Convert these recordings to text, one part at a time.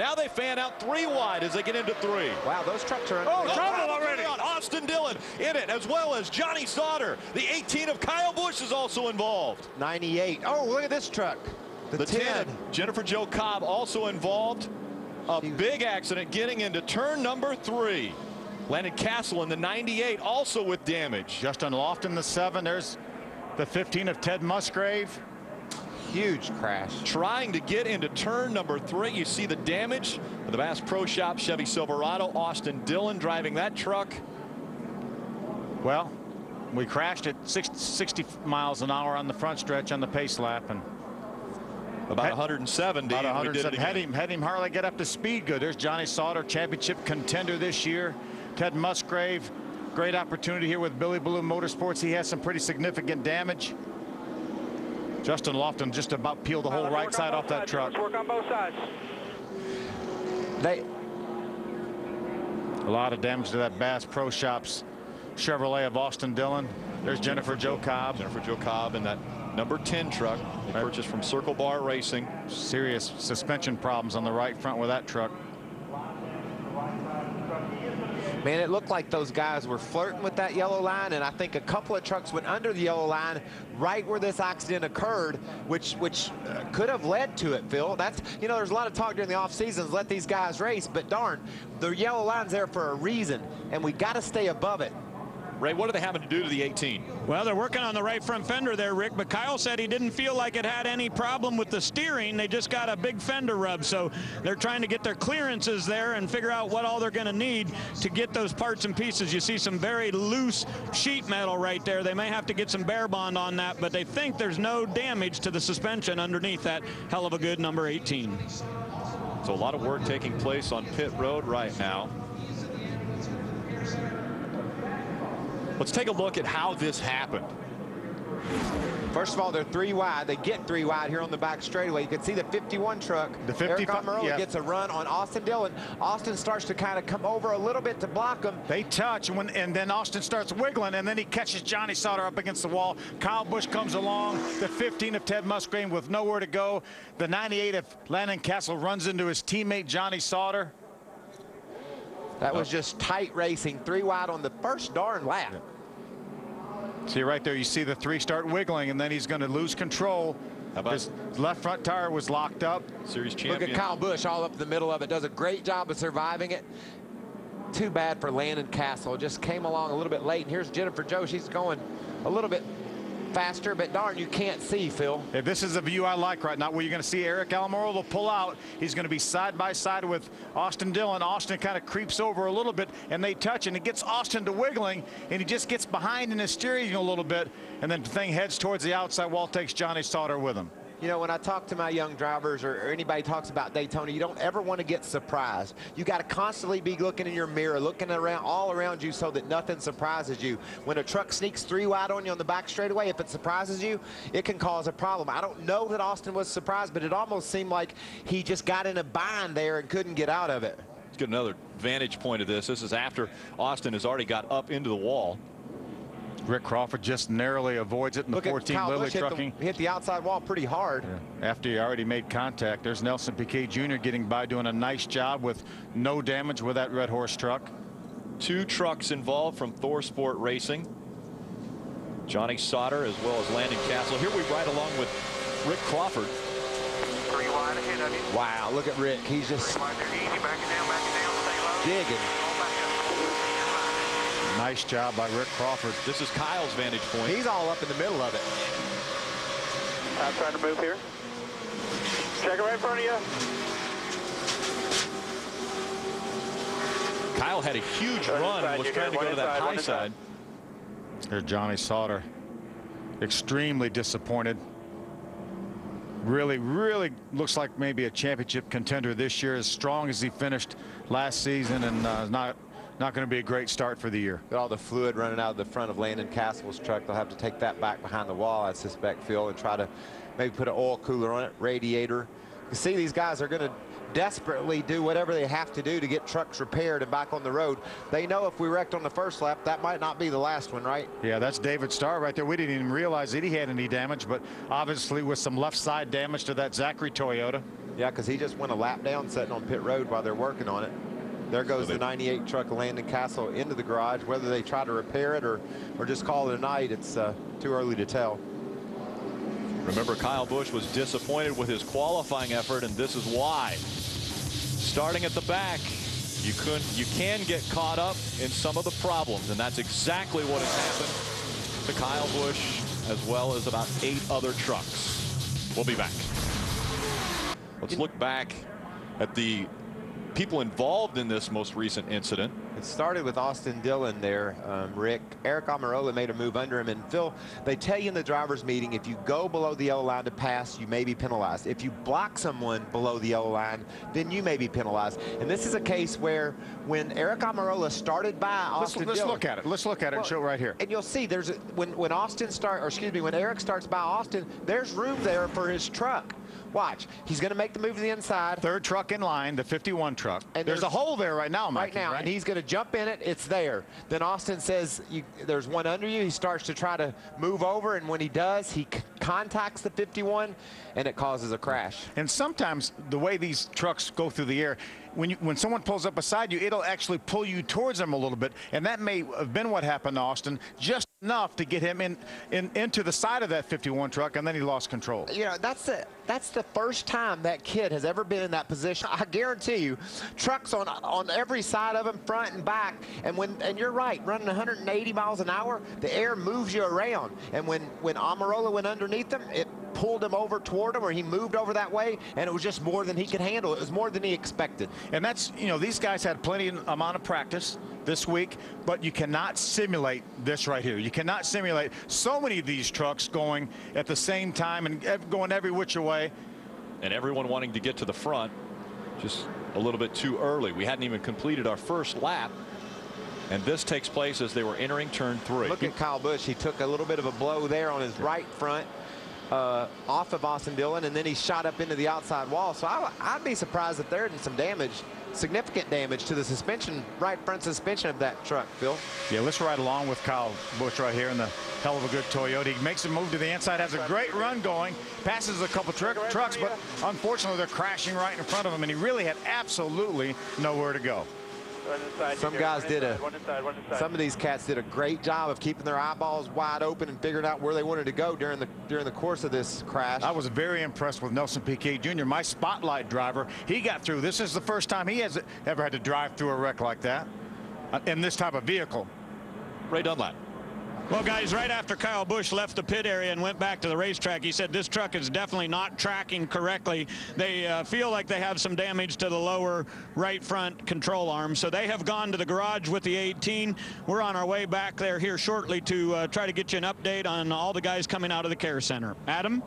Now they fan out 3 wide as they get into 3. Wow, those trucks are... Oh, trouble already. Austin Dillon in it, as well as Johnny Sauter. The 18 of Kyle Busch is also involved. 98. Oh, look at this truck. The 10. Jennifer Jo Cobb also involved. A big accident getting into turn number 3. Landon Castle in the 98 also with damage. Justin Lofton, the 7. There's the 15 of Ted Musgrave. Huge crash. Trying to get into turn number 3. You see the damage of the Bass Pro Shop Chevy Silverado. Austin Dillon driving that truck. Well, we crashed at 60 miles an hour on the front stretch on the pace lap, and about 170. About 170. Had him hardly get up to speed good. There's Johnny Sauter, championship contender this year. Ted Musgrave, great opportunity here with Billy Balloon Motorsports. He has some pretty significant damage. Justin Lofton just about peeled the whole right side off that truck. Let's work on both sides. A lot of damage to that Bass Pro Shops Chevrolet of Austin Dillon. There's Jennifer Jo Cobb. Jennifer Jo Cobb in that number 10 truck they purchased from Circle Bar Racing. Serious suspension problems on the right front with that truck. Man, it looked like those guys were flirting with that yellow line, and I think a couple of trucks went under the yellow line right where this accident occurred, which could have led to it, Phil. That's, you know, there's a lot of talk during the off seasons, let these guys race, but darn, the yellow line's there for a reason, and we got to stay above it. Ray, what are they having to do to the 18? Well, they're working on the right front fender there, Rick, but Kyle said he didn't feel like it had any problem with the steering. They just got a big fender rub, so they're trying to get their clearances there and figure out what all they're going to need to get those parts and pieces. You see some very loose sheet metal right there. They may have to get some bear bond on that, but they think there's no damage to the suspension underneath that hell of a good number 18. So a lot of work taking place on pit road right now. Let's take a look at how this happened. First of all, they're 3 wide. They get 3 wide here on the back straightaway. You can see the 51 truck. The 55, Amirolla gets a run on Austin Dillon. Austin starts to kind of come over a little bit to block him. They touch, and then Austin starts wiggling, and then he catches Johnny Sauter up against the wall. Kyle Busch comes along. The 15 of Ted Musgrave with nowhere to go. The 98 of Landon Castle runs into his teammate Johnny Sauter. That was just tight racing, 3 wide on the first darn lap. Yeah. See right there, you see the 3 start wiggling, and then he's going to lose control. His left front tire was locked up. Series champion. Look at Kyle Busch all up the middle of it. Does a great job of surviving it. Too bad for Landon Castle. Just came along a little bit late. And here's Jennifer Jo. She's going a little bit faster, but darn, you can't see, Phil. Yeah, this is a view I like right now, where you're going to see Eric Amirolla pull out. He's going to be side by side with Austin Dillon. Austin kind of creeps over a little bit, and they touch, and it gets Austin to wiggling, and he just gets behind in his steering a little bit, and then the thing heads towards the outside wall, takes Johnny Sauter with him. You know, when I talk to my young drivers or anybody talks about Daytona, you don't ever want to get surprised. You got to constantly be looking in your mirror, looking around all around you so that nothing surprises you. When a truck sneaks 3 wide on you on the back straightaway, if it surprises you, it can cause a problem. I don't know that Austin was surprised, but it almost seemed like he just got in a bind there and couldn't get out of it. Let's get another vantage point of this. This is after Austin has already got up into the wall. Rick Crawford just narrowly avoids it in the 14 Lilly Trucking. Hit the outside wall pretty hard. Yeah. After he already made contact. There's Nelson Piquet Jr. getting by, doing a nice job with no damage with that Red Horse truck. 2 trucks involved from Thor Sport Racing. Johnny Sauter as well as Landon Castle. Here we ride along with Rick Crawford. 3 wide ahead of you. Wow, look at Rick. He's just digging. Nice job by Rick Crawford. This is Kyle's vantage point. He's all up in the middle of it. I'm trying to move here. Check it right in front of you. Kyle had a huge run and was trying to go to that high side. There's Johnny Sauter. Extremely disappointed. Really looks like maybe a championship contender this year, as strong as he finished last season, and not going to be a great start for the year. Got all the fluid running out of the front of Landon Castle's truck. They'll have to take that back behind the wall, I suspect, Phil, and try to maybe put an oil cooler on it, radiator. You see these guys are going to desperately do whatever they have to do to get trucks repaired and back on the road. They know if we wrecked on the first lap, that might not be the last one, right? Yeah, that's David Starr right there. We didn't even realize that he had any damage, but obviously with some left side damage to that Zachary Toyota. Yeah, because he just went a lap down sitting on pit road while they're working on it. There goes the 98 truck of Landon Castle into the garage. Whether they try to repair it or just call it a night, it's too early to tell. Remember, Kyle Busch was disappointed with his qualifying effort, and this is why. Starting at the back, you can get caught up in some of the problems, and that's exactly what has happened to Kyle Busch, as well as about 8 other trucks. We'll be back. Let's look back at the people involved in this most recent incident. It started with Austin Dillon there, Rick. Eric Amirolla made a move under him. And Phil, they tell you in the driver's meeting, if you go below the yellow line to pass, you may be penalized. If you block someone below the yellow line, then you may be penalized. And this is a case where when Eric Amirolla started by Austin Dillon. Let's look at it. Let's look at it and show it right here. And you'll see when when Eric starts by Austin, there's room there for his truck. Watch. He's going to make the move to the inside. Third truck in line, the 51 truck. And there's a hole there right now, Mikey. Right now, and he's going to jump in it. It's there. Then Austin says, there's one under you. He starts to try to move over, and when he does, he contacts the 51, and it causes a crash. And sometimes the way these trucks go through the air, when someone pulls up beside you, it'll actually pull you towards them a little bit, and that may have been what happened to Austin, just enough to get him into the side of that 51 truck, and then he lost control. You know, that's the first time that kid has ever been in that position. I guarantee you, trucks on every side of him, front and back, and you're right, running 180 miles an hour, the air moves you around, and when Amirolla went underneath him, it pulled him over toward him, or he moved over that way, and it was just more than he could handle. It was more than he expected. And that's, you know, these guys had plenty amount of practice this week, but you cannot simulate this right here. You cannot simulate so many of these trucks going at the same time and going every which way. And everyone wanting to get to the front just a little bit too early. We hadn't even completed our first lap, and this takes place as they were entering turn 3. Look at Kyle Busch. He took a little bit of a blow there on his right front off of Austin Dillon, and then he shot up into the outside wall. So I'd be surprised if there isn't some damage, significant damage to the suspension, right front suspension of that truck, Phil. Yeah, let's ride along with Kyle Busch right here in the hell of a good Toyota. He makes a move to the inside, has a great run going, passes a couple trucks, but unfortunately they're crashing right in front of him, and he really had absolutely nowhere to go. Some guys some of these cats did a great job of keeping their eyeballs wide open and figuring out where they wanted to go during the course of this crash. I was very impressed with Nelson Piquet Jr., my spotlight driver. He got through. This is the first time he has ever had to drive through a wreck like that in this type of vehicle. Ray Dunlap. Well, guys, right after Kyle Busch left the pit area and went back to the racetrack, he said this truck is definitely not tracking correctly. They feel like they have some damage to the lower right front control arm, so they have gone to the garage with the 18. We're on our way back there here shortly to try to get you an update on all the guys coming out of the care center. Adam?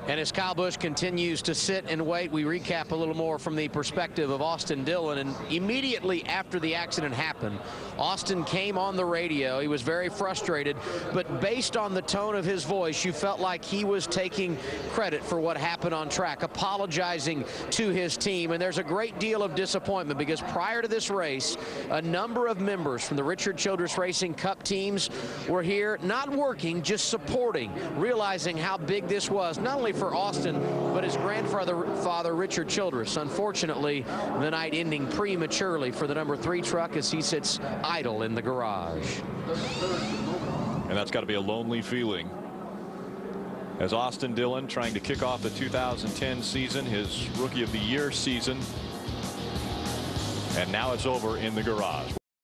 And as Kyle Busch continues to sit and wait, we recap a little more from the perspective of Austin Dillon. And immediately after the accident happened, Austin came on the radio. He was very frustrated, but based on the tone of his voice, you felt like he was taking credit for what happened on track, apologizing to his team. And there's a great deal of disappointment because prior to this race, a number of members from the Richard Childress Racing Cup teams were here, not working, just supporting, realizing how big this was, not only for Austin, but his grandfather, Richard Childress. Unfortunately, the night ending prematurely for the number 3 truck as he sits idle in the garage. And that's got to be a lonely feeling as Austin Dillon trying to kick off the 2010 season, his Rookie of the Year season. And now it's over in the garage.